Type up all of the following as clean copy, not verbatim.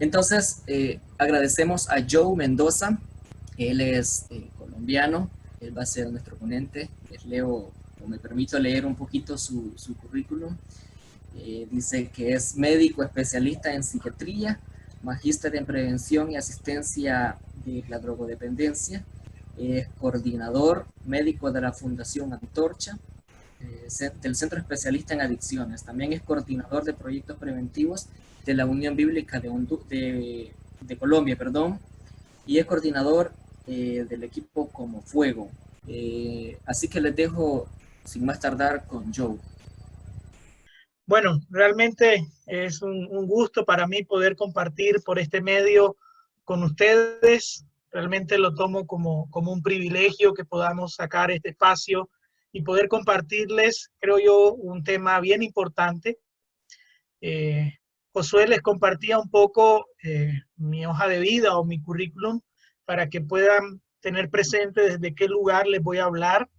Entonces, agradecemos a Joe Mendoza. Él es colombiano, él va a ser nuestro ponente. Les leo, o me permito leer un poquito su currículum. Dice que es médico especialista en psiquiatría, magíster en prevención y asistencia de la drogodependencia, es coordinador médico de la Fundación Antorcha, del Centro Especialista en Adicciones. También es coordinador de proyectos preventivos de la Unión Bíblica de Colombia, perdón, y es coordinador del equipo Como Fuego. Así que les dejo sin más tardar con Joe. Bueno, realmente es un gusto para mí poder compartir por este medio con ustedes. Realmente lo tomo como un privilegio que podamos sacar este espacio y poder compartirles, creo yo, un tema bien importante. Josué les compartía un poco mi hoja de vida o mi currículum para que puedan tener presente desde qué lugar les voy a hablar.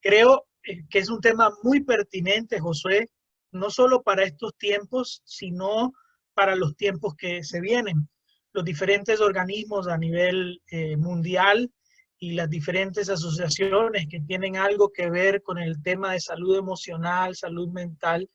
Creo que es un tema muy pertinente, Josué, no solo para estos tiempos, sino para los tiempos que se vienen. Los diferentes organismos a nivel mundial y las diferentes asociaciones que tienen algo que ver con el tema de salud emocional, salud mental,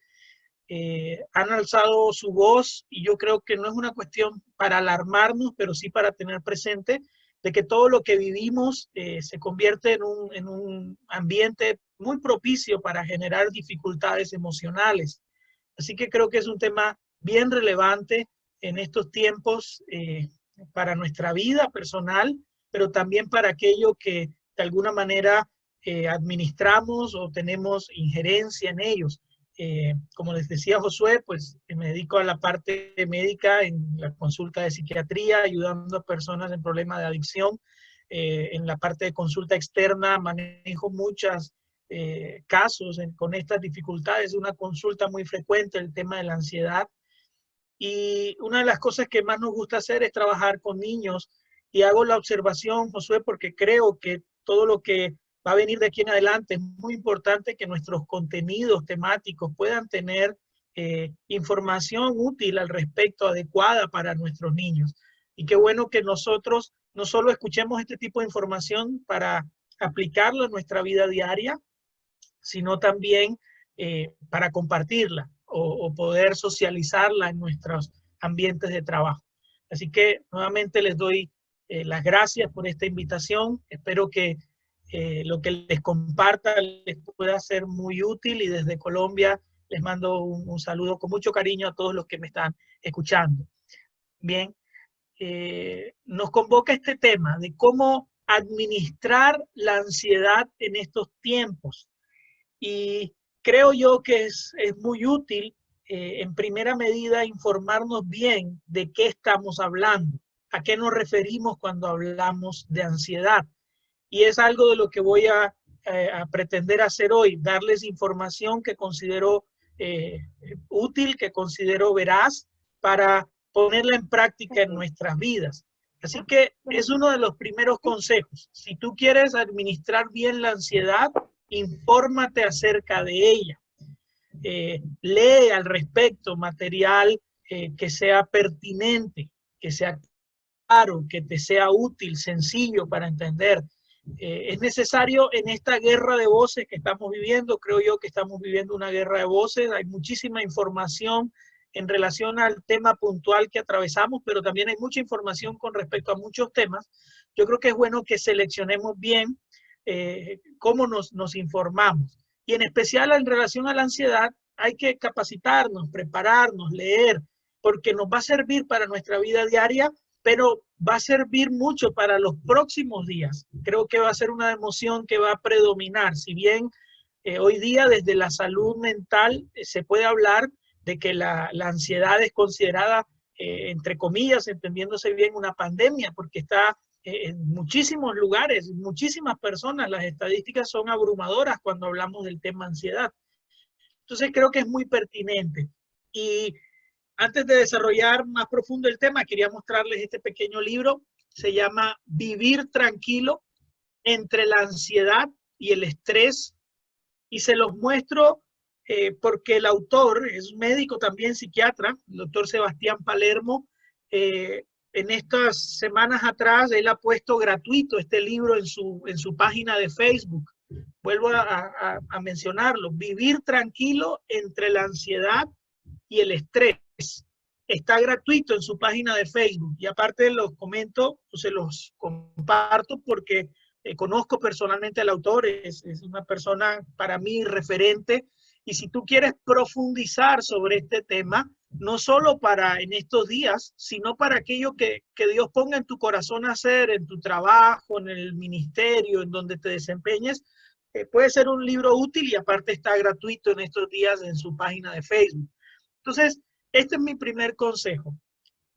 han alzado su voz, y yo creo que no es una cuestión para alarmarnos, pero sí para tener presente de que todo lo que vivimos se convierte en un ambiente muy propicio para generar dificultades emocionales. Así que creo que es un tema bien relevante en estos tiempos para nuestra vida personal, pero también para aquello que de alguna manera administramos o tenemos injerencia en ellos. Como les decía Josué, pues me dedico a la parte médica en la consulta de psiquiatría, ayudando a personas en problemas de adicción. En la parte de consulta externa manejo muchos casos con estas dificultades. Una consulta muy frecuente, el tema de la ansiedad. Y una de las cosas que más nos gusta hacer es trabajar con niños. Y hago la observación, Josué, porque creo que todo lo que va a venir de aquí en adelante es muy importante que nuestros contenidos temáticos puedan tener información útil al respecto, adecuada para nuestros niños. Y qué bueno que nosotros no solo escuchemos este tipo de información para aplicarlo en nuestra vida diaria, sino también para compartirla o poder socializarla en nuestros ambientes de trabajo. Así que nuevamente les doy las gracias por esta invitación. Espero que lo que les comparta les pueda ser muy útil, y desde Colombia les mando un saludo con mucho cariño a todos los que me están escuchando. Bien, nos convoca este tema de cómo administrar la ansiedad en estos tiempos. Y creo yo que es muy útil, en primera medida, informarnos bien de qué estamos hablando, a qué nos referimos cuando hablamos de ansiedad. Y es algo de lo que voy a pretender hacer hoy, darles información que considero útil, que considero veraz, para ponerla en práctica en nuestras vidas. Así que es uno de los primeros consejos. Si tú quieres administrar bien la ansiedad, infórmate acerca de ella. Lee al respecto material que sea pertinente, que sea claro, que te sea útil, sencillo para entender. Es necesario en esta guerra de voces que estamos viviendo. Creo yo que estamos viviendo una guerra de voces. Hay muchísima información en relación al tema puntual que atravesamos, pero también hay mucha información con respecto a muchos temas. Yo creo que es bueno que seleccionemos bien cómo nos informamos. Y en especial en relación a la ansiedad, hay que capacitarnos, prepararnos, leer, porque nos va a servir para nuestra vida diaria, pero va a servir mucho para los próximos días. Creo que va a ser una emoción que va a predominar. Si bien hoy día desde la salud mental se puede hablar de que la ansiedad es considerada, entre comillas, entendiéndose bien, una pandemia, porque está en muchísimos lugares, muchísimas personas. Las estadísticas son abrumadoras cuando hablamos del tema ansiedad. Entonces creo que es muy pertinente. Y antes de desarrollar más profundo el tema, quería mostrarles este pequeño libro. Se llama Vivir tranquilo entre la ansiedad y el estrés. Y se los muestro porque el autor es médico también, psiquiatra, el doctor Sebastián Palermo. En estas semanas atrás, él ha puesto gratuito este libro en su página de Facebook. Vuelvo a mencionarlo, Vivir tranquilo entre la ansiedad y el estrés. Está gratuito en su página de Facebook y aparte los comento, se los comparto porque conozco personalmente al autor, es una persona para mí referente. Y si tú quieres profundizar sobre este tema, no solo para en estos días, sino para aquello que Dios ponga en tu corazón hacer, en tu trabajo, en el ministerio, en donde te desempeñes, puede ser un libro útil y aparte está gratuito en estos días en su página de Facebook. Entonces, este es mi primer consejo.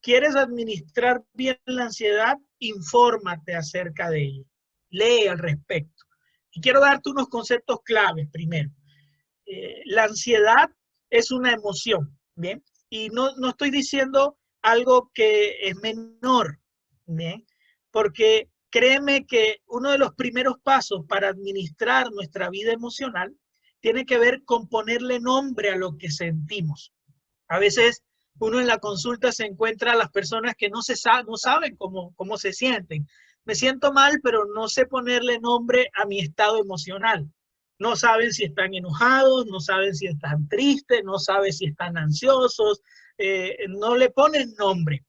¿Quieres administrar bien la ansiedad? Infórmate acerca de ella. Lee al respecto. Y quiero darte unos conceptos claves primero. La ansiedad es una emoción, ¿bien? Y no estoy diciendo algo que es menor, ¿bien? Porque créeme que uno de los primeros pasos para administrar nuestra vida emocional tiene que ver con ponerle nombre a lo que sentimos. A veces uno en la consulta se encuentra a las personas que no saben cómo se sienten. Me siento mal, pero no sé ponerle nombre a mi estado emocional. No saben si están enojados, no saben si están tristes, no saben si están ansiosos, no le ponen nombre.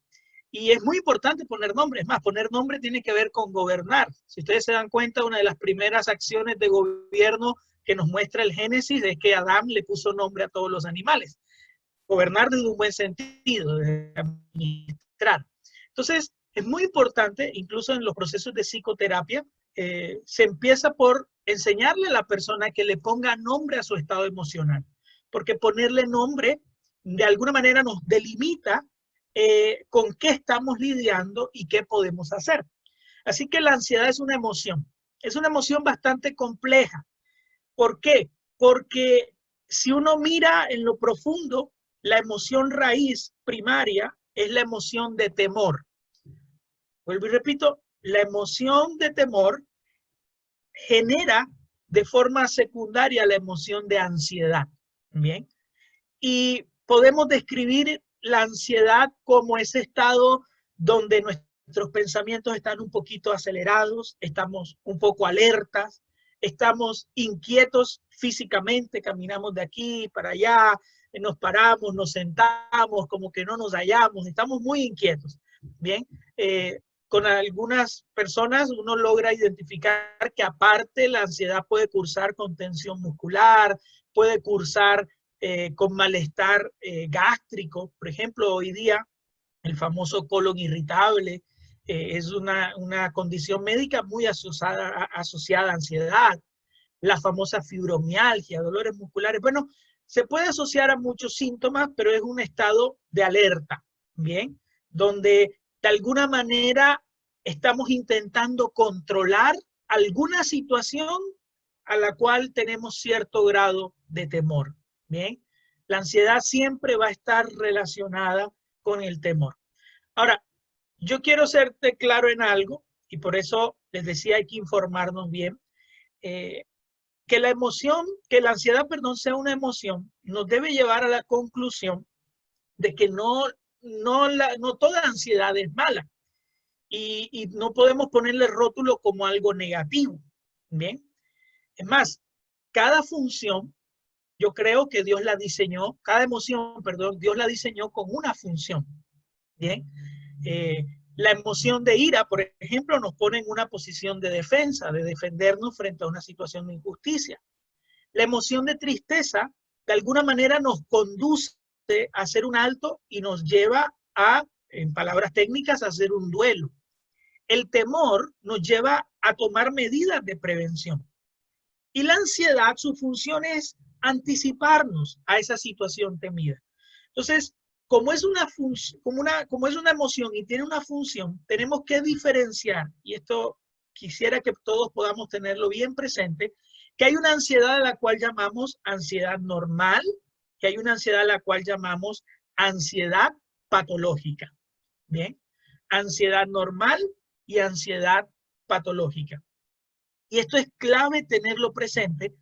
Y es muy importante poner nombre. Es más, poner nombre tiene que ver con gobernar. Si ustedes se dan cuenta, una de las primeras acciones de gobierno que nos muestra el Génesis es que Adán le puso nombre a todos los animales. Gobernar desde un buen sentido, de administrar. Entonces, es muy importante, incluso en los procesos de psicoterapia, se empieza por enseñarle a la persona que le ponga nombre a su estado emocional, porque ponerle nombre de alguna manera nos delimita con qué estamos lidiando y qué podemos hacer. Así que la ansiedad es una emoción bastante compleja. ¿Por qué? Porque si uno mira en lo profundo, la emoción raíz primaria es la emoción de temor. Vuelvo y repito, la emoción de temor genera de forma secundaria la emoción de ansiedad. Bien. Y podemos describir la ansiedad como ese estado donde nuestros pensamientos están un poquito acelerados, estamos un poco alertas, estamos inquietos físicamente, caminamos de aquí para allá, nos paramos, nos sentamos, como que no nos hallamos, estamos muy inquietos. Bien, con algunas personas uno logra identificar que aparte la ansiedad puede cursar con tensión muscular, puede cursar con malestar gástrico. Por ejemplo, hoy día el famoso colon irritable es una condición médica muy asociada a ansiedad. La famosa fibromialgia, dolores musculares. Bueno, se puede asociar a muchos síntomas, pero es un estado de alerta, ¿bien? Donde de alguna manera estamos intentando controlar alguna situación a la cual tenemos cierto grado de temor, ¿bien? La ansiedad siempre va a estar relacionada con el temor. Ahora, yo quiero serte claro en algo, y por eso les decía hay que informarnos bien, que la ansiedad, perdón, sea una emoción, nos debe llevar a la conclusión de que no toda ansiedad es mala y no podemos ponerle rótulo como algo negativo, ¿bien? Es más, cada función, yo creo que Dios la diseñó, cada emoción, perdón, Dios la diseñó con una función, ¿bien? La emoción de ira, por ejemplo, nos pone en una posición de defensa, de defendernos frente a una situación de injusticia. La emoción de tristeza, de alguna manera, nos conduce a hacer un alto y nos lleva a, en palabras técnicas, a hacer un duelo. El temor nos lleva a tomar medidas de prevención. Y la ansiedad, su función es anticiparnos a esa situación temida. Entonces, como es una emoción y tiene una función, tenemos que diferenciar, y esto quisiera que todos podamos tenerlo bien presente, que hay una ansiedad a la cual llamamos ansiedad normal, que hay una ansiedad a la cual llamamos ansiedad patológica. Bien, ansiedad normal y ansiedad patológica. Y esto es clave tenerlo presente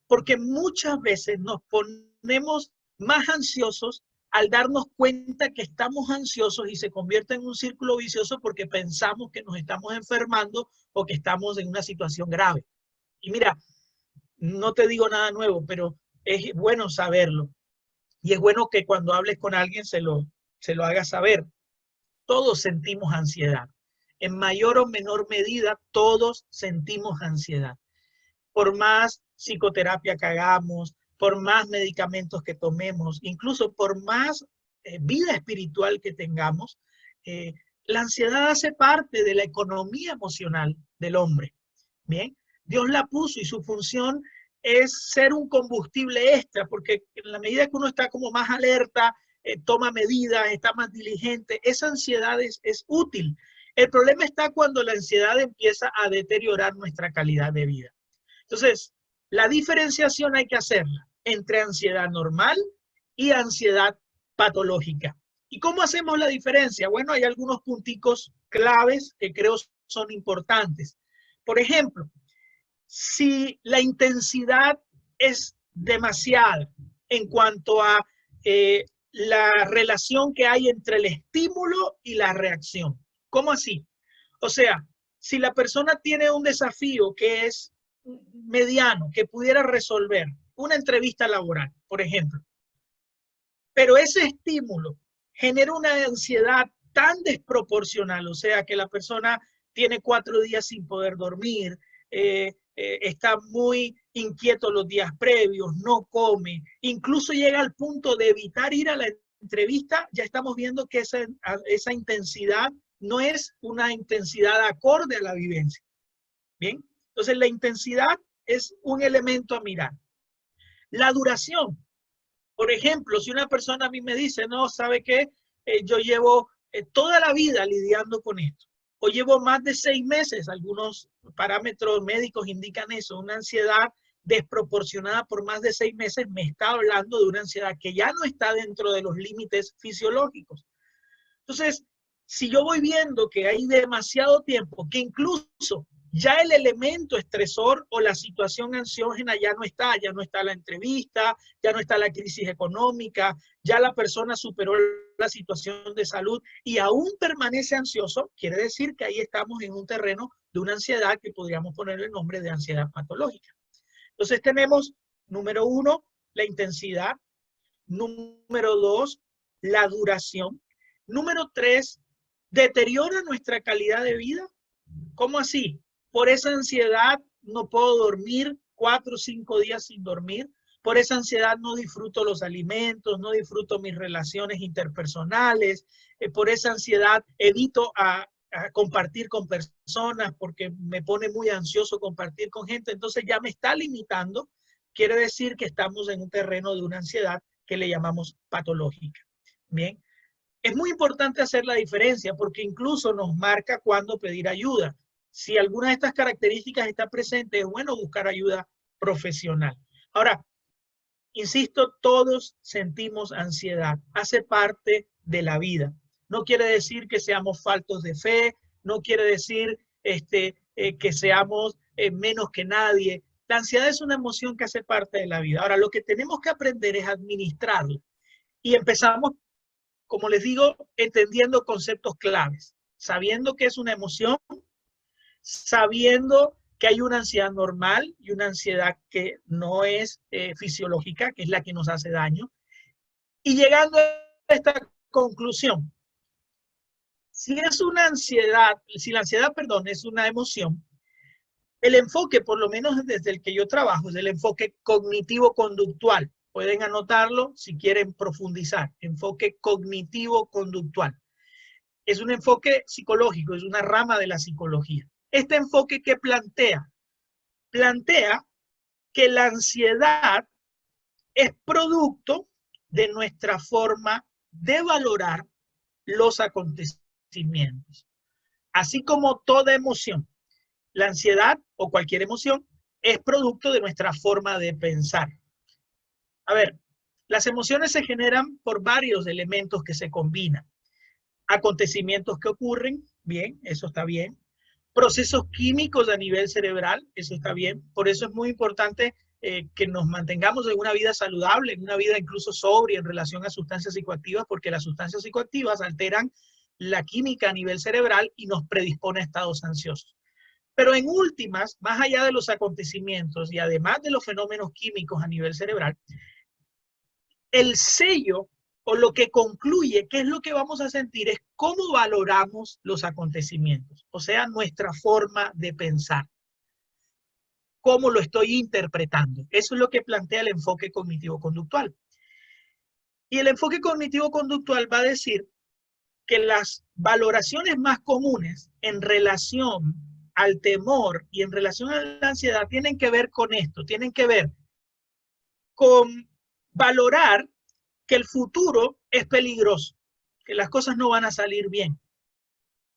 Porque muchas veces nos ponemos más ansiosos al darnos cuenta que estamos ansiosos y se convierte en un círculo vicioso porque pensamos que nos estamos enfermando o que estamos en una situación grave. Y mira, no te digo nada nuevo, pero es bueno saberlo. Y es bueno que cuando hables con alguien se lo hagas saber. Todos sentimos ansiedad. En mayor o menor medida, todos sentimos ansiedad. Por más psicoterapia que hagamos, por más medicamentos que tomemos, incluso por más vida espiritual que tengamos, la ansiedad hace parte de la economía emocional del hombre. Bien, Dios la puso y su función es ser un combustible extra, porque en la medida que uno está como más alerta, toma medidas, está más diligente, esa ansiedad es útil. El problema está cuando la ansiedad empieza a deteriorar nuestra calidad de vida. Entonces, la diferenciación hay que hacerla entre ansiedad normal y ansiedad patológica. ¿Y cómo hacemos la diferencia? Bueno, hay algunos punticos claves que creo son importantes. Por ejemplo, si la intensidad es demasiada en cuanto a la relación que hay entre el estímulo y la reacción. ¿Cómo así? O sea, si la persona tiene un desafío que es mediano, que pudiera resolver una entrevista laboral, por ejemplo, pero ese estímulo genera una ansiedad tan desproporcional, o sea, que la persona tiene 4 días sin poder dormir, está muy inquieto los días previos, no come, incluso llega al punto de evitar ir a la entrevista, ya estamos viendo que esa intensidad no es una intensidad acorde a la vivencia. Bien, entonces la intensidad es un elemento a mirar. La duración. Por ejemplo, si una persona a mí me dice, no, ¿sabe qué? Yo llevo toda la vida lidiando con esto. O llevo más de 6 meses, algunos parámetros médicos indican eso, una ansiedad desproporcionada por más de 6 meses, me está hablando de una ansiedad que ya no está dentro de los límites fisiológicos. Entonces, si yo voy viendo que hay demasiado tiempo, que incluso ya el elemento estresor o la situación ansiógena ya no está la entrevista, ya no está la crisis económica, ya la persona superó la situación de salud y aún permanece ansioso, quiere decir que ahí estamos en un terreno de una ansiedad que podríamos ponerle el nombre de ansiedad patológica. Entonces tenemos, número 1, la intensidad, número 2, la duración, número 3, deteriora nuestra calidad de vida. ¿Cómo así? Por esa ansiedad no puedo dormir 4 o 5 días sin dormir. Por esa ansiedad no disfruto los alimentos, no disfruto mis relaciones interpersonales. Por esa ansiedad evito a compartir con personas porque me pone muy ansioso compartir con gente. Entonces ya me está limitando. Quiere decir que estamos en un terreno de una ansiedad que le llamamos patológica. Bien. Es muy importante hacer la diferencia porque incluso nos marca cuándo pedir ayuda. Si alguna de estas características está presente, es bueno buscar ayuda profesional. Ahora, insisto, todos sentimos ansiedad, hace parte de la vida. No quiere decir que seamos faltos de fe, no quiere decir que seamos menos que nadie. La ansiedad es una emoción que hace parte de la vida. Ahora, lo que tenemos que aprender es administrarla. Y empezamos, como les digo, entendiendo conceptos claves, sabiendo que es una emoción, sabiendo que hay una ansiedad normal y una ansiedad que no es fisiológica, que es la que nos hace daño, y llegando a esta conclusión. Si es una ansiedad, si la ansiedad, perdón, es una emoción, el enfoque, por lo menos desde el que yo trabajo, es el enfoque cognitivo-conductual. Pueden anotarlo si quieren profundizar. Enfoque cognitivo-conductual. Es un enfoque psicológico, es una rama de la psicología. Este enfoque que plantea que la ansiedad es producto de nuestra forma de valorar los acontecimientos. Así como toda emoción, la ansiedad o cualquier emoción es producto de nuestra forma de pensar. A ver, las emociones se generan por varios elementos que se combinan. Acontecimientos que ocurren, bien, eso está bien. Procesos químicos a nivel cerebral, eso está bien. Por eso es muy importante que nos mantengamos en una vida saludable, en una vida incluso sobria en relación a sustancias psicoactivas, porque las sustancias psicoactivas alteran la química a nivel cerebral y nos predispone a estados ansiosos. Pero en últimas, más allá de los acontecimientos y además de los fenómenos químicos a nivel cerebral, el sello o lo que concluye qué es lo que vamos a sentir es cómo valoramos los acontecimientos, o sea, nuestra forma de pensar, cómo lo estoy interpretando. Eso es lo que plantea el enfoque cognitivo-conductual. Y el enfoque cognitivo-conductual va a decir que las valoraciones más comunes en relación al temor y en relación a la ansiedad tienen que ver con esto, tienen que ver con valorar que el futuro es peligroso, que las cosas no van a salir bien,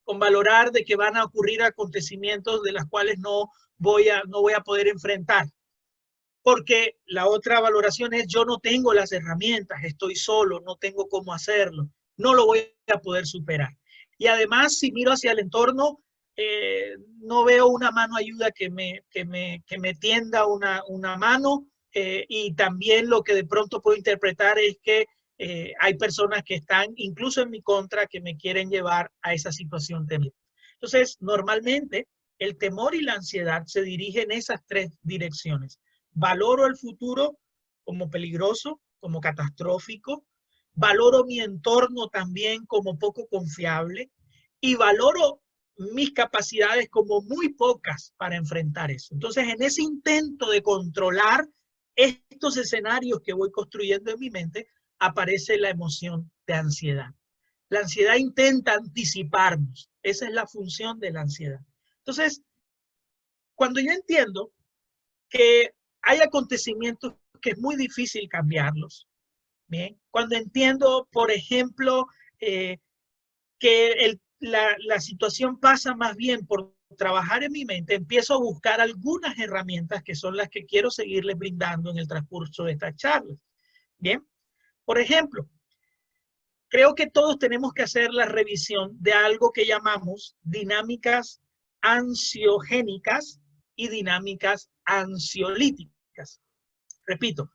con valorar de que van a ocurrir acontecimientos de los cuales no voy a poder enfrentar. Porque la otra valoración es yo no tengo las herramientas, estoy solo, no tengo cómo hacerlo, no lo voy a poder superar. Y además, si miro hacia el entorno, no veo una mano ayuda que me tienda una mano, y también lo que de pronto puedo interpretar es que hay personas que están incluso en mi contra que me quieren llevar a esa situación temible. Entonces, normalmente el temor y la ansiedad se dirigen en esas tres direcciones. Valoro el futuro como peligroso, como catastrófico. Valoro mi entorno también como poco confiable. Y valoro mis capacidades como muy pocas para enfrentar eso. Entonces, en ese intento de controlar estos escenarios que voy construyendo en mi mente, aparece la emoción de ansiedad. La ansiedad intenta anticiparnos. Esa es la función de la ansiedad. Entonces, cuando yo entiendo que hay acontecimientos que es muy difícil cambiarlos, ¿bien? Cuando entiendo, por ejemplo, que la situación pasa más bien por trabajar en mi mente, empiezo a buscar algunas herramientas que son las que quiero seguirles brindando en el transcurso de estas charlas. Bien, por ejemplo, creo que todos tenemos que hacer la revisión de algo que llamamos dinámicas ansiogénicas y dinámicas ansiolíticas. Repito,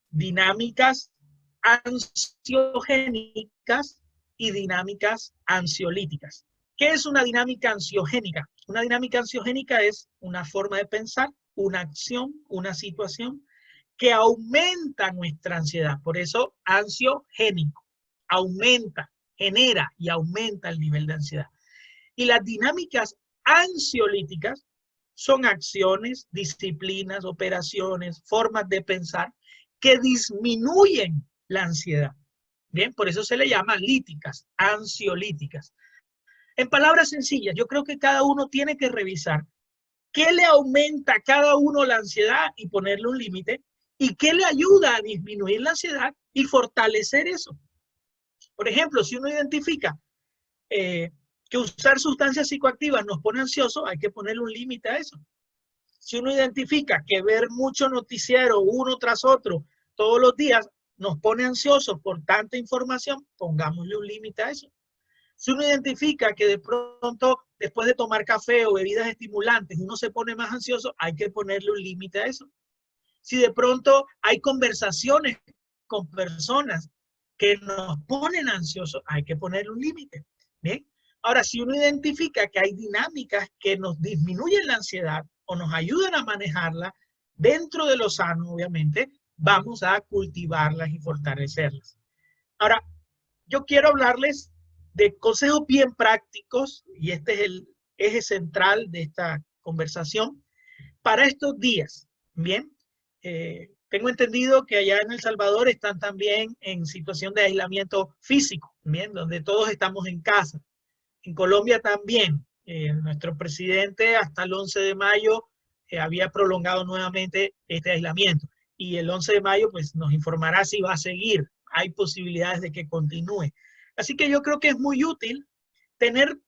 dinámicas ansiogénicas y dinámicas ansiolíticas. ¿Qué es una dinámica ansiogénica? Una dinámica ansiogénica es una forma de pensar, una acción, una situación que aumenta nuestra ansiedad. Por eso, ansiogénico. Aumenta, genera y aumenta el nivel de ansiedad. Y las dinámicas ansiolíticas son acciones, disciplinas, operaciones, formas de pensar que disminuyen la ansiedad. Bien, por eso se le llama líticas, ansiolíticas. En palabras sencillas, yo creo que cada uno tiene que revisar qué le aumenta a cada uno la ansiedad y ponerle un límite, y qué le ayuda a disminuir la ansiedad y fortalecer eso. Por ejemplo, si uno identifica que usar sustancias psicoactivas nos pone ansiosos, hay que ponerle un límite a eso. Si uno identifica que ver mucho noticiero uno tras otro todos los días nos pone ansiosos por tanta información, pongámosle un límite a eso. Si uno identifica que de pronto después de tomar café o bebidas estimulantes uno se pone más ansioso, hay que ponerle un límite a eso. Si de pronto hay conversaciones con personas que nos ponen ansiosos, hay que ponerle un límite. ¿Bien? Ahora, si uno identifica que hay dinámicas que nos disminuyen la ansiedad o nos ayudan a manejarla, dentro de lo sano, obviamente, vamos a cultivarlas y fortalecerlas. Ahora, yo quiero hablarles de consejos bien prácticos, y este es el eje central de esta conversación, para estos días. Bien, tengo entendido que allá en El Salvador están también en situación de aislamiento físico, bien, donde todos estamos en casa. En Colombia también, nuestro presidente hasta el 11 de mayo había prolongado nuevamente este aislamiento. Y el 11 de mayo pues nos informará si va a seguir. Hay posibilidades de que continúe. Así que yo creo que es muy útil tener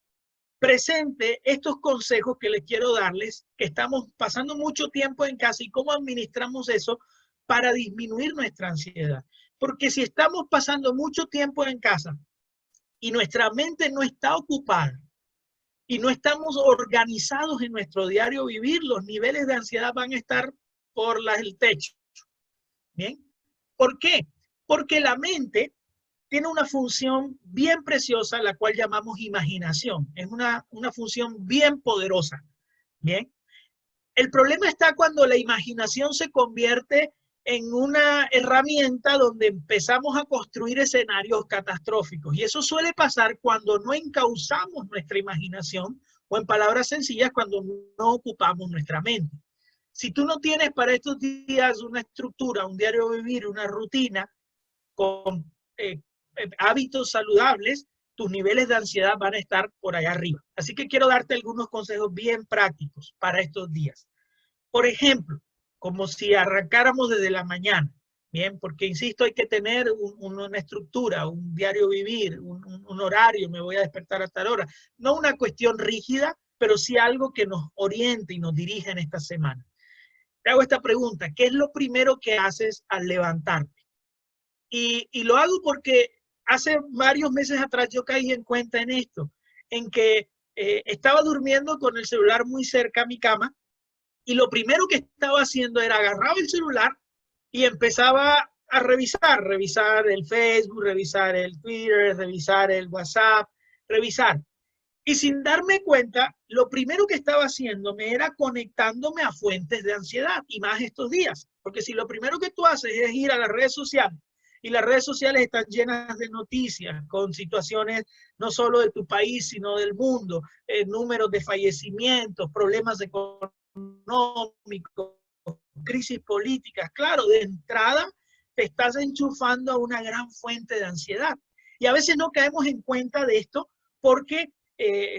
presente estos consejos que les quiero darles, que estamos pasando mucho tiempo en casa y cómo administramos eso para disminuir nuestra ansiedad. Porque si estamos pasando mucho tiempo en casa y nuestra mente no está ocupada y no estamos organizados en nuestro diario vivir, los niveles de ansiedad van a estar por el techo. ¿Bien? ¿Por qué? Porque la mente tiene una función bien preciosa, la cual llamamos imaginación. Es una función bien poderosa. ¿Bien? El problema está cuando la imaginación se convierte en una herramienta donde empezamos a construir escenarios catastróficos. Y eso suele pasar cuando no encauzamos nuestra imaginación, o en palabras sencillas, cuando no ocupamos nuestra mente. Si tú no tienes para estos días una estructura, un diario vivir, una rutina con hábitos saludables, tus niveles de ansiedad van a estar por allá arriba. Así que quiero darte algunos consejos bien prácticos para estos días. Por ejemplo, como si arrancáramos desde la mañana, bien, porque insisto, hay que tener una estructura, un diario vivir, un horario, me voy a despertar a tal hora. No una cuestión rígida, pero sí algo que nos oriente y nos dirija en esta semana. Te hago esta pregunta: ¿qué es lo primero que haces al levantarte? Y lo hago porque hace varios meses atrás yo caí en cuenta en esto, en que estaba durmiendo con el celular muy cerca a mi cama, y lo primero que estaba haciendo era agarrar el celular y empezaba a revisar el Facebook, revisar el Twitter, revisar el WhatsApp, revisar. Y sin darme cuenta, lo primero que estaba haciéndome era conectándome a fuentes de ansiedad, y más estos días. Porque si lo primero que tú haces es ir a las redes sociales, y las redes sociales están llenas de noticias con situaciones no solo de tu país, sino del mundo, números de fallecimientos, problemas económicos, crisis políticas, claro, de entrada te estás enchufando a una gran fuente de ansiedad. Y a veces no caemos en cuenta de esto porque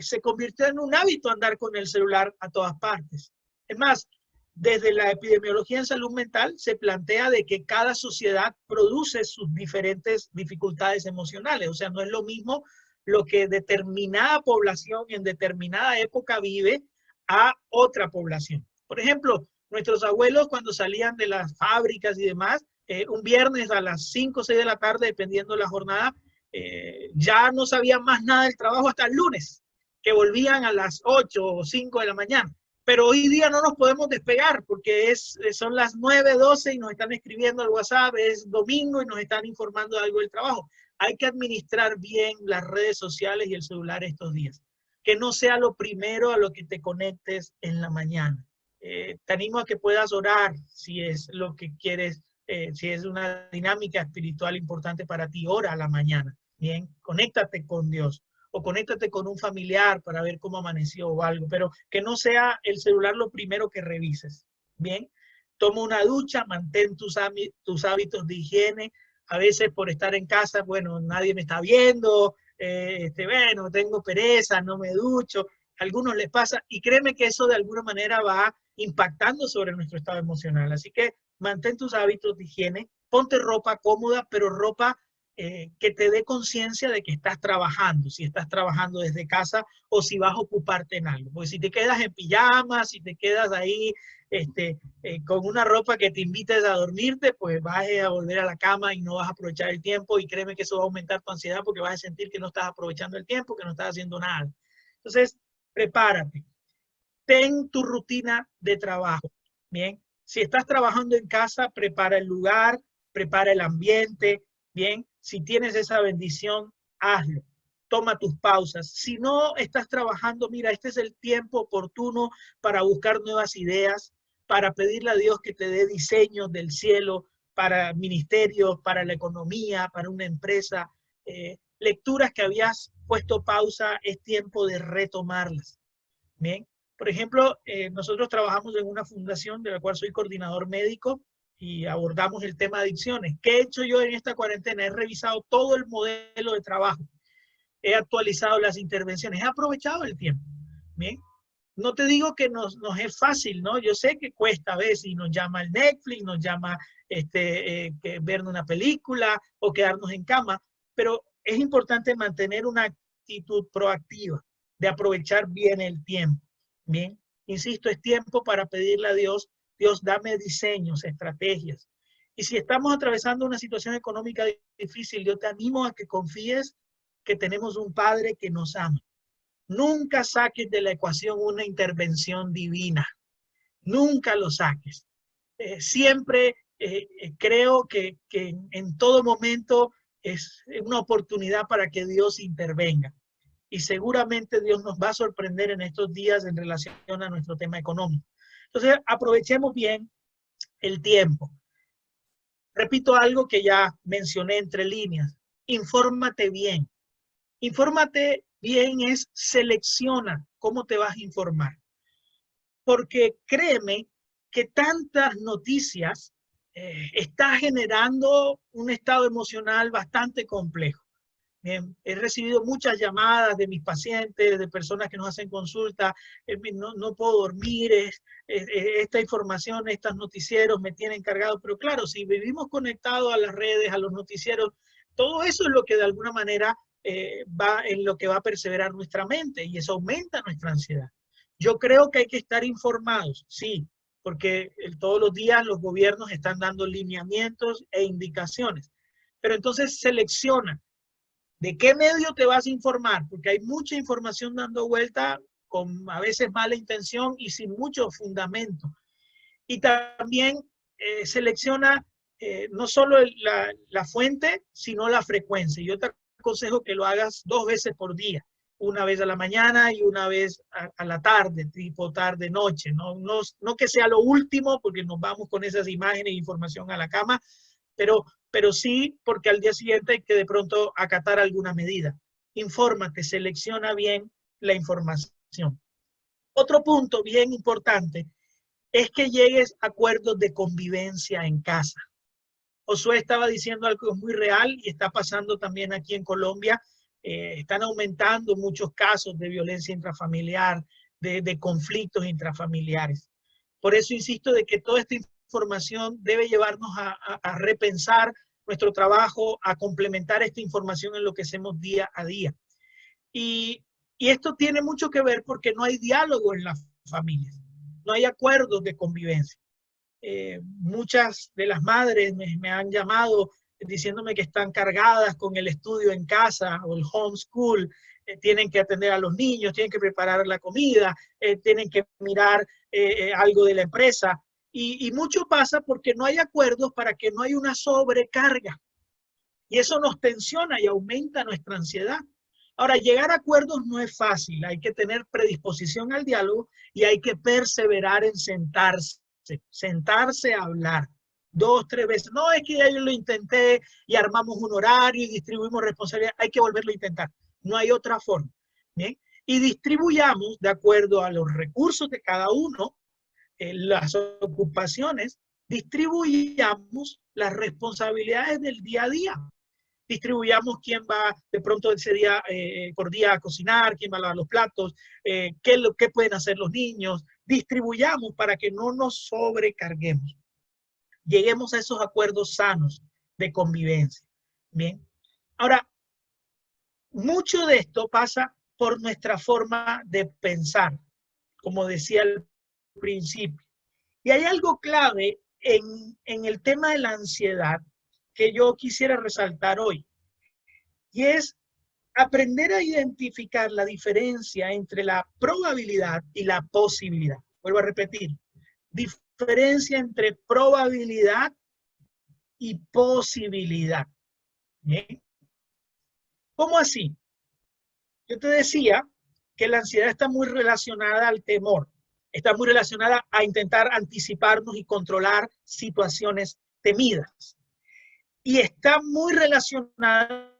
se convirtió en un hábito andar con el celular a todas partes. Es más, desde la epidemiología en salud mental se plantea de que cada sociedad produce sus diferentes dificultades emocionales. O sea, no es lo mismo lo que determinada población en determinada época vive a otra población. Por ejemplo, nuestros abuelos cuando salían de las fábricas y demás, un viernes a las 5 o 6 de la tarde, dependiendo de la jornada, ya no sabían más nada del trabajo hasta el lunes, que volvían a las 8 o 5 de la mañana. Pero hoy día no nos podemos despegar porque son las 9:12 y nos están escribiendo al WhatsApp, es domingo y nos están informando de algo del trabajo. Hay que administrar bien las redes sociales y el celular estos días. Que no sea lo primero a lo que te conectes en la mañana. Te animo a que puedas orar si es lo que quieres, si es una dinámica espiritual importante para ti, ora a la mañana. Bien, conéctate con Dios o conéctate con un familiar para ver cómo amaneció o algo, pero que no sea el celular lo primero que revises. Bien, toma una ducha, mantén tus hábitos de higiene. A veces por estar en casa, bueno, nadie me está viendo, bueno, tengo pereza, no me ducho. A algunos les pasa y créeme que eso de alguna manera va impactando sobre nuestro estado emocional. Así que mantén tus hábitos de higiene, ponte ropa cómoda, pero ropa que te dé conciencia de que estás trabajando, si estás trabajando desde casa o si vas a ocuparte en algo. Porque si te quedas en pijama, si te quedas ahí con una ropa que te invites a dormirte, pues vas a volver a la cama y no vas a aprovechar el tiempo, y créeme que eso va a aumentar tu ansiedad porque vas a sentir que no estás aprovechando el tiempo, que no estás haciendo nada. Entonces, prepárate. Ten tu rutina de trabajo. Bien, si estás trabajando en casa, prepara el lugar, prepara el ambiente. Bien, si tienes esa bendición, hazlo. Toma tus pausas. Si no estás trabajando, mira, este es el tiempo oportuno para buscar nuevas ideas, para pedirle a Dios que te dé diseños del cielo para ministerios, para la economía, para una empresa. Lecturas que habías puesto pausa, es tiempo de retomarlas. Bien, por ejemplo, nosotros trabajamos en una fundación de la cual soy coordinador médico y abordamos el tema de adicciones. ¿Qué he hecho yo en esta cuarentena? He revisado todo el modelo de trabajo, he actualizado las intervenciones, he aprovechado el tiempo. Bien, no te digo que nos es fácil, ¿no? Yo sé que cuesta a veces y nos llama el Netflix, nos llama ver una película o quedarnos en cama, pero es importante mantener una actitud proactiva de aprovechar bien el tiempo. Bien, insisto, es tiempo para pedirle a Dios, Dios, dame diseños, estrategias. Y si estamos atravesando una situación económica difícil, yo te animo a que confíes que tenemos un Padre que nos ama. Nunca saques de la ecuación una intervención divina. Nunca lo saques. Siempre creo que en todo momento es una oportunidad para que Dios intervenga. Y seguramente Dios nos va a sorprender en estos días en relación a nuestro tema económico. Entonces, aprovechemos bien el tiempo. Repito algo que ya mencioné entre líneas. Infórmate bien. Infórmate bien es selecciona cómo te vas a informar. Porque créeme que tantas noticias está generando un estado emocional bastante complejo. He recibido muchas llamadas de mis pacientes, de personas que nos hacen consulta, no puedo dormir, esta información, estos noticieros me tienen cargado, pero claro, si vivimos conectados a las redes, a los noticieros, todo eso es lo que de alguna manera va en lo que va a perseverar nuestra mente y eso aumenta nuestra ansiedad. Yo creo que hay que estar informados, sí, porque todos los días los gobiernos están dando lineamientos e indicaciones, pero entonces selecciona. ¿De qué medio te vas a informar? Porque hay mucha información dando vuelta con a veces mala intención y sin mucho fundamento. Y también selecciona no solo la fuente, sino la frecuencia. Yo te aconsejo que lo hagas 2 veces por día, una vez a la mañana y una vez a la tarde, tipo tarde-noche. No que sea lo último, porque nos vamos con esas imágenes e información a la cama, pero sí porque al día siguiente hay que de pronto acatar alguna medida. Infórmate, selecciona bien la información. Otro punto bien importante es que llegues a acuerdos de convivencia en casa. Josué estaba diciendo algo muy real y está pasando también aquí en Colombia. Están aumentando muchos casos de violencia intrafamiliar, de conflictos intrafamiliares. Por eso insisto de que toda esta información debe llevarnos a repensar nuestro trabajo, a complementar esta información en lo que hacemos día a día. Y esto tiene mucho que ver porque no hay diálogo en las familias, no hay acuerdos de convivencia. Muchas de las madres me han llamado diciéndome que están cargadas con el estudio en casa o el homeschool, tienen que atender a los niños, tienen que preparar la comida, tienen que mirar algo de la empresa. Y mucho pasa porque no hay acuerdos para que no haya una sobrecarga. Y eso nos tensiona y aumenta nuestra ansiedad. Ahora, llegar a acuerdos no es fácil, hay que tener predisposición al diálogo y hay que perseverar en sentarse a hablar 2, 3 veces. No es que ya yo lo intenté y armamos un horario y distribuimos responsabilidad, hay que volverlo a intentar. No hay otra forma. ¿Bien? Y distribuyamos de acuerdo a los recursos de cada uno, las ocupaciones, distribuyamos las responsabilidades del día a día. Distribuyamos quién va de pronto ese día por día a cocinar, quién va a lavar los platos, qué pueden hacer los niños. Distribuyamos para que no nos sobrecarguemos. Lleguemos a esos acuerdos sanos de convivencia. Bien. Ahora, mucho de esto pasa por nuestra forma de pensar, como decía al principio. Y hay algo clave en el tema de la ansiedad que yo quisiera resaltar hoy. Y es aprender a identificar la diferencia entre la probabilidad y la posibilidad. Vuelvo a repetir, diferencia entre probabilidad y posibilidad. ¿Bien? ¿Cómo así? Yo te decía que la ansiedad está muy relacionada al temor, está muy relacionada a intentar anticiparnos y controlar situaciones temidas. Y está muy relacionada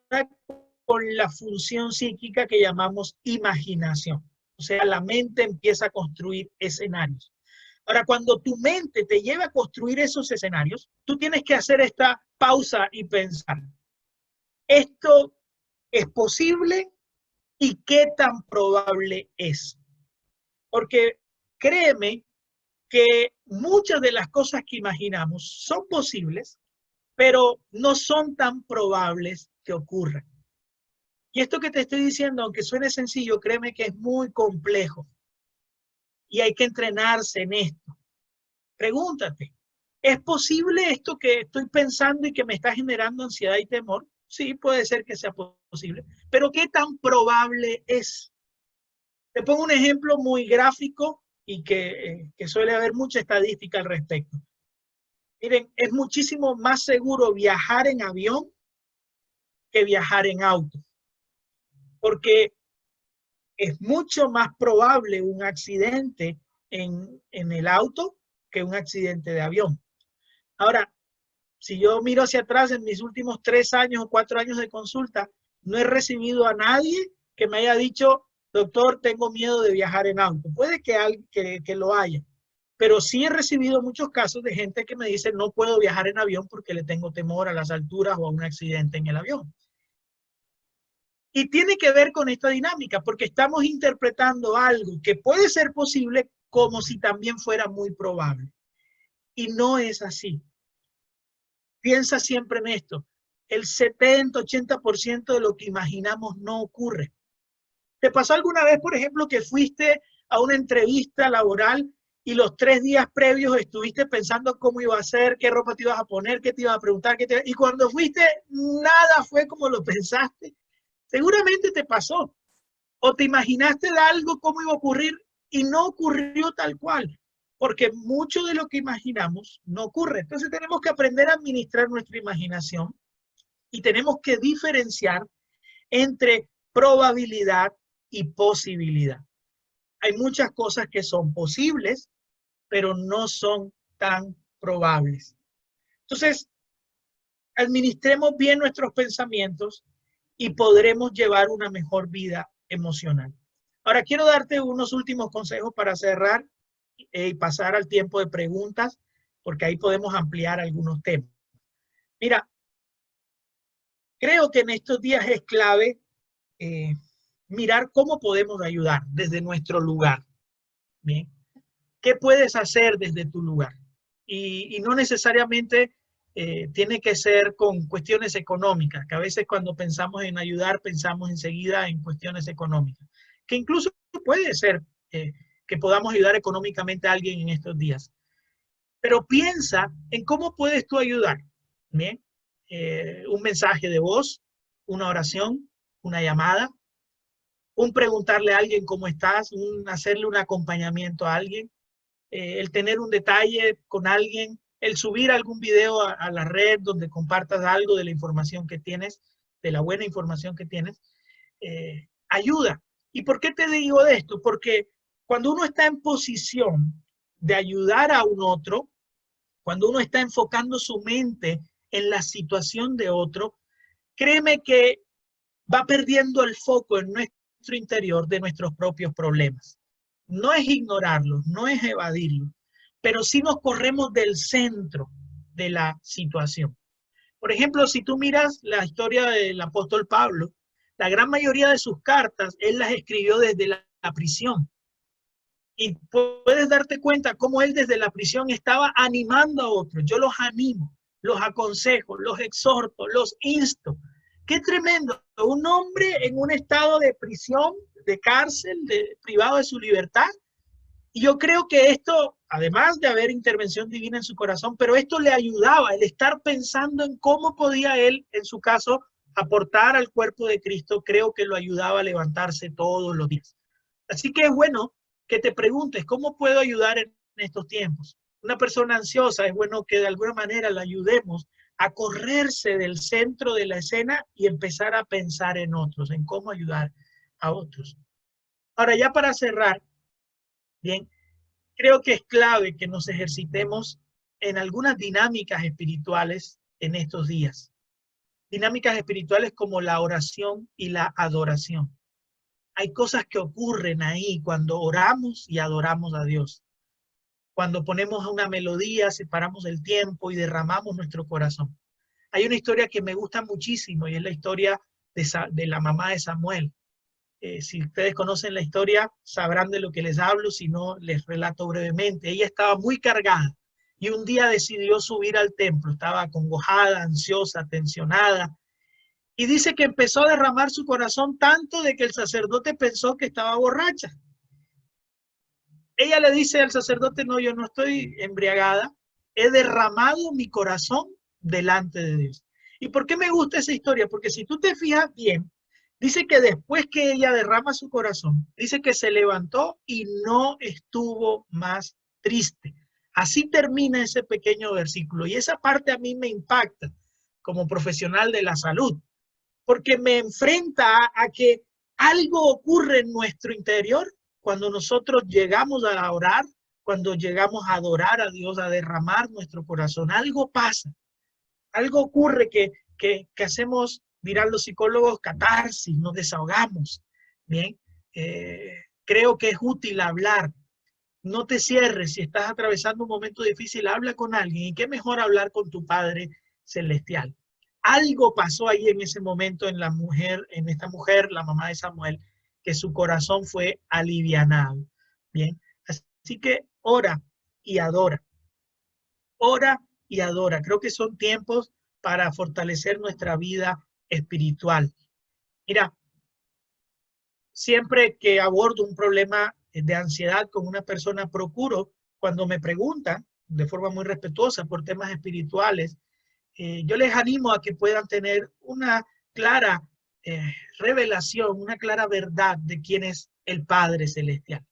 con la función psíquica que llamamos imaginación. O sea, la mente empieza a construir escenarios. Ahora, cuando tu mente te lleva a construir esos escenarios, tú tienes que hacer esta pausa y pensar, ¿esto es posible y qué tan probable es? Porque créeme que muchas de las cosas que imaginamos son posibles, pero no son tan probables que ocurran. Y esto que te estoy diciendo, aunque suene sencillo, créeme que es muy complejo. Y hay que entrenarse en esto. Pregúntate, ¿es posible esto que estoy pensando y que me está generando ansiedad y temor? Sí, puede ser que sea posible. Pero ¿qué tan probable es? Te pongo un ejemplo muy gráfico y que suele haber mucha estadística al respecto. Miren, es muchísimo más seguro viajar en avión que viajar en auto, porque es mucho más probable un accidente en el auto que un accidente de avión. Ahora, si yo miro hacia atrás en mis últimos 3 años o 4 años de consulta, no he recibido a nadie que me haya dicho, doctor, tengo miedo de viajar en auto. Puede que lo haya, pero sí he recibido muchos casos de gente que me dice, no puedo viajar en avión porque le tengo temor a las alturas o a un accidente en el avión. Y tiene que ver con esta dinámica, porque estamos interpretando algo que puede ser posible como si también fuera muy probable. Y no es así. Piensa siempre en esto. El 70-80% de lo que imaginamos no ocurre. ¿Te pasó alguna vez, por ejemplo, que fuiste a una entrevista laboral y los 3 días previos estuviste pensando cómo iba a ser, qué ropa te ibas a poner, qué te iban a preguntar, y cuando fuiste nada fue como lo pensaste? Seguramente te pasó. O te imaginaste de algo cómo iba a ocurrir y no ocurrió tal cual, porque mucho de lo que imaginamos no ocurre. Entonces tenemos que aprender a administrar nuestra imaginación y tenemos que diferenciar entre probabilidad y posibilidad. Hay muchas cosas que son posibles, pero no son tan probables. Entonces, administremos bien nuestros pensamientos y podremos llevar una mejor vida emocional. Ahora quiero darte unos últimos consejos para cerrar y pasar al tiempo de preguntas, porque ahí podemos ampliar algunos temas. Mira, creo que en estos días es clave mirar cómo podemos ayudar desde nuestro lugar. ¿Bien? ¿Qué puedes hacer desde tu lugar? Y no necesariamente tiene que ser con cuestiones económicas, que a veces cuando pensamos en ayudar, pensamos enseguida en cuestiones económicas, que incluso puede ser que podamos ayudar económicamente a alguien en estos días. Pero piensa en cómo puedes tú ayudar. ¿Bien? Un mensaje de voz, una oración, una llamada, un preguntarle a alguien cómo estás, hacerle un acompañamiento a alguien, el tener un detalle con alguien, el subir algún video a la red donde compartas algo de la información que tienes, de la buena información que tienes, ayuda. ¿Y por qué te digo esto? Porque cuando uno está en posición de ayudar a un otro, cuando uno está enfocando su mente en la situación de otro, créeme que va perdiendo el foco en nuestro interior de nuestros propios problemas. No es ignorarlos, no es evadirlos, pero sí nos corremos del centro de la situación. Por ejemplo, si tú miras la historia del apóstol Pablo, la gran mayoría de sus cartas él las escribió desde la prisión. Y puedes darte cuenta cómo él desde la prisión estaba animando a otros. Yo los animo, los aconsejo, los exhorto, los insto. Qué tremendo, un hombre en un estado de prisión, de cárcel, privado de su libertad. Y yo creo que esto, además de haber intervención divina en su corazón, pero esto le ayudaba, el estar pensando en cómo podía él, en su caso, aportar al cuerpo de Cristo, creo que lo ayudaba a levantarse todos los días. Así que es bueno que te preguntes, ¿cómo puedo ayudar en estos tiempos? Una persona ansiosa, es bueno que de alguna manera la ayudemos a correrse del centro de la escena y empezar a pensar en otros, en cómo ayudar a otros. Ahora, ya para cerrar, bien, creo que es clave que nos ejercitemos en algunas dinámicas espirituales en estos días. Dinámicas espirituales como la oración y la adoración. Hay cosas que ocurren ahí cuando oramos y adoramos a Dios. Cuando ponemos una melodía, separamos el tiempo y derramamos nuestro corazón. Hay una historia que me gusta muchísimo y es la historia de la mamá de Samuel. Si ustedes conocen la historia, sabrán de lo que les hablo, si no, les relato brevemente. Ella estaba muy cargada y un día decidió subir al templo. Estaba acongojada, ansiosa, tensionada. Y dice que empezó a derramar su corazón tanto de que el sacerdote pensó que estaba borracha. Ella le dice al sacerdote, no, yo no estoy embriagada, he derramado mi corazón delante de Dios. ¿Y por qué me gusta esa historia? Porque si tú te fijas bien, dice que después que ella derrama su corazón, dice que se levantó y no estuvo más triste. Así termina ese pequeño versículo. Y esa parte a mí me impacta como profesional de la salud, porque me enfrenta a que algo ocurre en nuestro interior cuando nosotros llegamos a orar, cuando llegamos a adorar a Dios, a derramar nuestro corazón. Algo pasa, algo ocurre que hacemos, dirán los psicólogos, catarsis, nos desahogamos. Bien, creo que es útil hablar. No te cierres. Si estás atravesando un momento difícil, habla con alguien. Y qué mejor hablar con tu Padre Celestial. Algo pasó ahí en ese momento en la mujer, en esta mujer, la mamá de Samuel, que su corazón fue alivianado. Bien, así que ora y adora. Ora y adora. Creo que son tiempos para fortalecer nuestra vida espiritual. Mira, siempre que abordo un problema de ansiedad con una persona, procuro, cuando me preguntan de forma muy respetuosa por temas espirituales, yo les animo a que puedan tener una clara revelación, una clara verdad de quién es el Padre Celestial.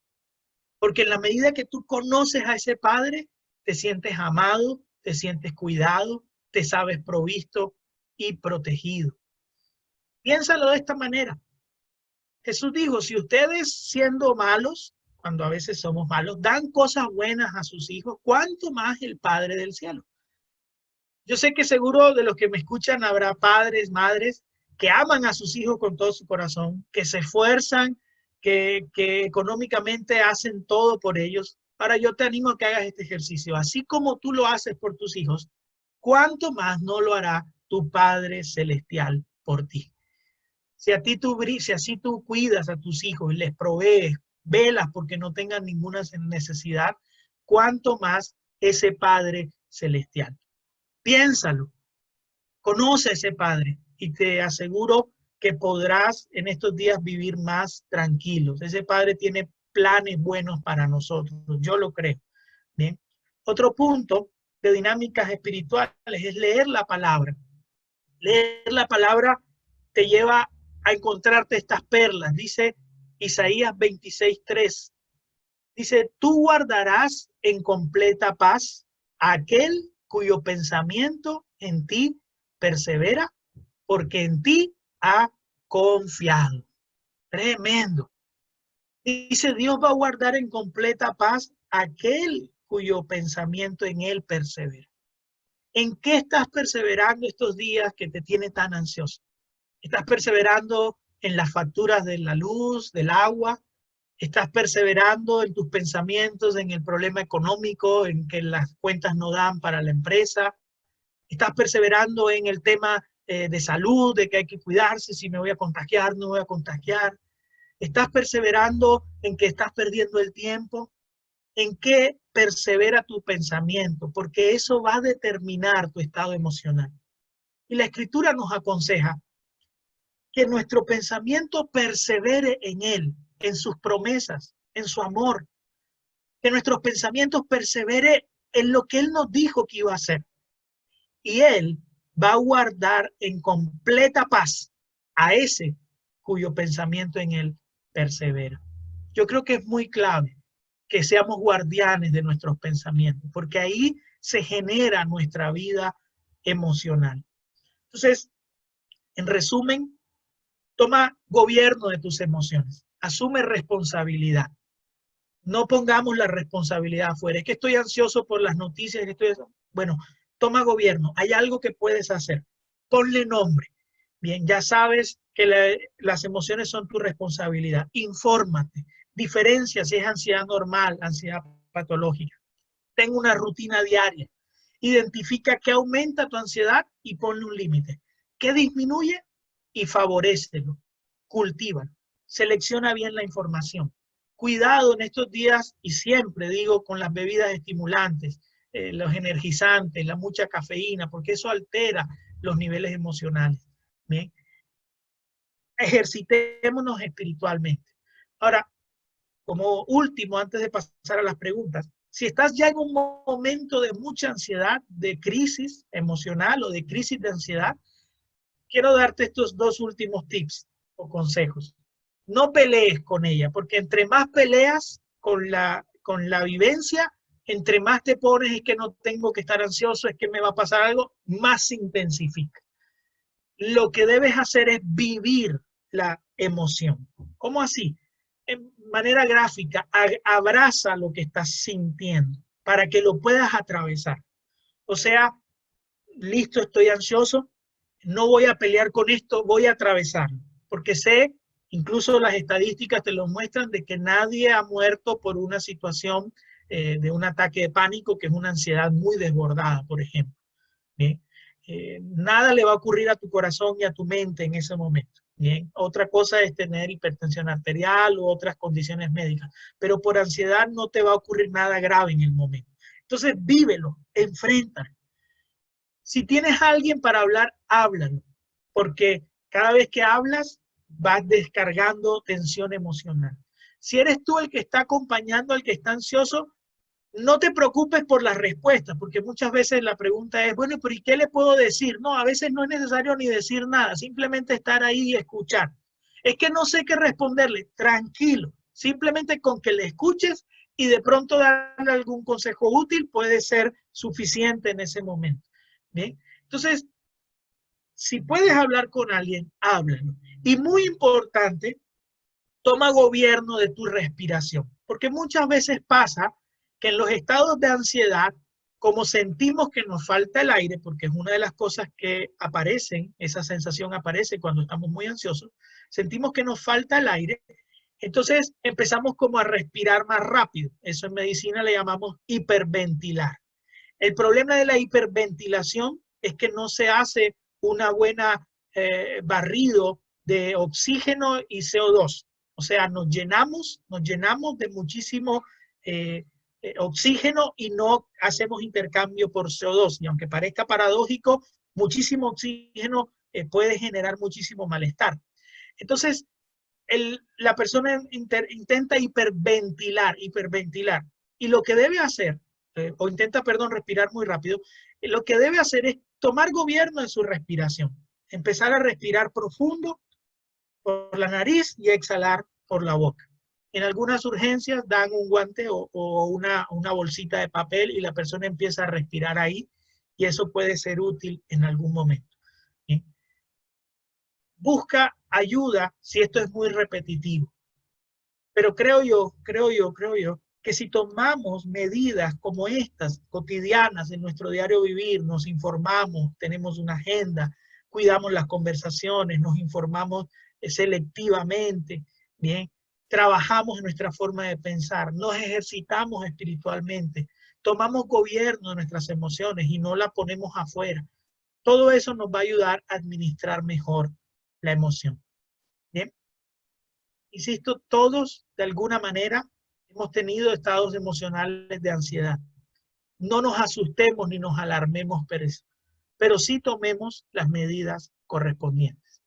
Porque en la medida que tú conoces a ese Padre, te sientes amado, te sientes cuidado, te sabes provisto y protegido. Piénsalo de esta manera. Jesús dijo, si ustedes siendo malos, cuando a veces somos malos, dan cosas buenas a sus hijos, ¿cuánto más el Padre del cielo? Yo sé que seguro de los que me escuchan habrá padres, madres que aman a sus hijos con todo su corazón, que se esfuerzan, que económicamente hacen todo por ellos. Ahora yo te animo a que hagas este ejercicio. Así como tú lo haces por tus hijos, ¿cuánto más no lo hará tu Padre Celestial por ti? Si así tú cuidas a tus hijos y les provees, velas porque no tengan ninguna necesidad, ¿cuánto más ese Padre Celestial? Piénsalo, conoce a ese Padre y te aseguro que podrás en estos días vivir más tranquilos. Ese Padre tiene planes buenos para nosotros, yo lo creo. Bien. Otro punto de dinámicas espirituales es leer la palabra. Leer la palabra te lleva a encontrarte estas perlas. Dice Isaías 26:3. Dice, tú guardarás en completa paz a aquel cuyo pensamiento en ti persevera, porque en ti ha confiado. Tremendo. Dice, Dios va a guardar en completa paz a aquel cuyo pensamiento en él persevera. ¿En qué estás perseverando estos días que te tiene tan ansioso? ¿Estás perseverando en las facturas de la luz, del agua? ¿Estás perseverando en tus pensamientos, en el problema económico, en que las cuentas no dan para la empresa? ¿Estás perseverando en el tema de salud, de que hay que cuidarse, si me voy a contagiar, no me voy a contagiar? ¿Estás perseverando en que estás perdiendo el tiempo? ¿En qué persevera tu pensamiento? Porque eso va a determinar tu estado emocional. Y la Escritura nos aconseja que nuestro pensamiento persevere en Él, en sus promesas, en su amor. Que nuestros pensamientos persevere en lo que Él nos dijo que iba a hacer. Y Él va a guardar en completa paz a ese cuyo pensamiento en Él persevera. Yo creo que es muy clave que seamos guardianes de nuestros pensamientos, porque ahí se genera nuestra vida emocional. Entonces, en resumen, toma gobierno de tus emociones, asume responsabilidad. No pongamos la responsabilidad afuera. Es que estoy ansioso por las noticias. Bueno, toma gobierno. Hay algo que puedes hacer. Ponle nombre. Bien, ya sabes que las emociones son tu responsabilidad. Infórmate. Diferencia si es ansiedad normal, ansiedad patológica. Ten una rutina diaria. Identifica qué aumenta tu ansiedad y ponle un límite. ¿Qué disminuye? Y favorécelo. Cultívalo. Selecciona bien la información. Cuidado en estos días y siempre digo con las bebidas estimulantes, los energizantes, la mucha cafeína, porque eso altera los niveles emocionales. ¿Bien? Ejercitémonos espiritualmente. Ahora, como último, antes de pasar a las preguntas, si estás ya en un momento de mucha ansiedad, de crisis emocional o de crisis de ansiedad, quiero darte estos dos últimos tips o consejos. No pelees con ella, porque entre más peleas con la vivencia, entre más te pones es que no tengo que estar ansioso, es que me va a pasar algo, más se intensifica. Lo que debes hacer es vivir la emoción. ¿Cómo así? En manera gráfica, abraza lo que estás sintiendo para que lo puedas atravesar. O sea, listo, estoy ansioso, no voy a pelear con esto, voy a atravesarlo. Porque sé, incluso las estadísticas te lo muestran, de que nadie ha muerto por una situación de un ataque de pánico, que es una ansiedad muy desbordada, por ejemplo. ¿Bien? Nada le va a ocurrir a tu corazón y a tu mente en ese momento. Bien, otra cosa es tener hipertensión arterial u otras condiciones médicas, pero por ansiedad no te va a ocurrir nada grave en el momento. Entonces, vívelo, enfréntalo. Si tienes a alguien para hablar, háblalo, porque cada vez que hablas vas descargando tensión emocional. Si eres tú el que está acompañando al que está ansioso, no te preocupes por las respuestas, porque muchas veces la pregunta es, bueno, pero ¿y qué le puedo decir? No, a veces no es necesario ni decir nada, simplemente estar ahí y escuchar. Es que no sé qué responderle, tranquilo, simplemente con que le escuches y de pronto darle algún consejo útil puede ser suficiente en ese momento. ¿Bien? Entonces, si puedes hablar con alguien, háblalo. Y muy importante, toma gobierno de tu respiración, porque muchas veces pasa que en los estados de ansiedad, como sentimos que nos falta el aire, porque es una de las cosas que aparecen, esa sensación aparece cuando estamos muy ansiosos, sentimos que nos falta el aire, entonces empezamos como a respirar más rápido. Eso en medicina le llamamos hiperventilar. El problema de la hiperventilación es que no se hace una buena barrido de oxígeno y CO2. O sea, nos llenamos de muchísimo oxígeno y no hacemos intercambio por CO2. Y aunque parezca paradójico, muchísimo oxígeno puede generar muchísimo malestar. Entonces, la persona intenta hiperventilar. Y lo que debe hacer, o intenta, perdón, respirar muy rápido, lo que debe hacer es tomar gobierno en su respiración. Empezar a respirar profundo por la nariz y exhalar por la boca. En algunas urgencias dan un guante o una bolsita de papel y la persona empieza a respirar ahí y eso puede ser útil en algún momento. ¿Sí? Busca ayuda si esto es muy repetitivo. Pero creo yo que si tomamos medidas como estas, cotidianas en nuestro diario vivir, nos informamos, tenemos una agenda, cuidamos las conversaciones, nos informamos selectivamente, bien, trabajamos en nuestra forma de pensar, nos ejercitamos espiritualmente, tomamos gobierno de nuestras emociones y no las ponemos afuera. Todo eso nos va a ayudar a administrar mejor la emoción. Bien. Insisto, todos de alguna manera hemos tenido estados emocionales de ansiedad. No nos asustemos ni nos alarmemos por eso, pero sí tomemos las medidas correspondientes.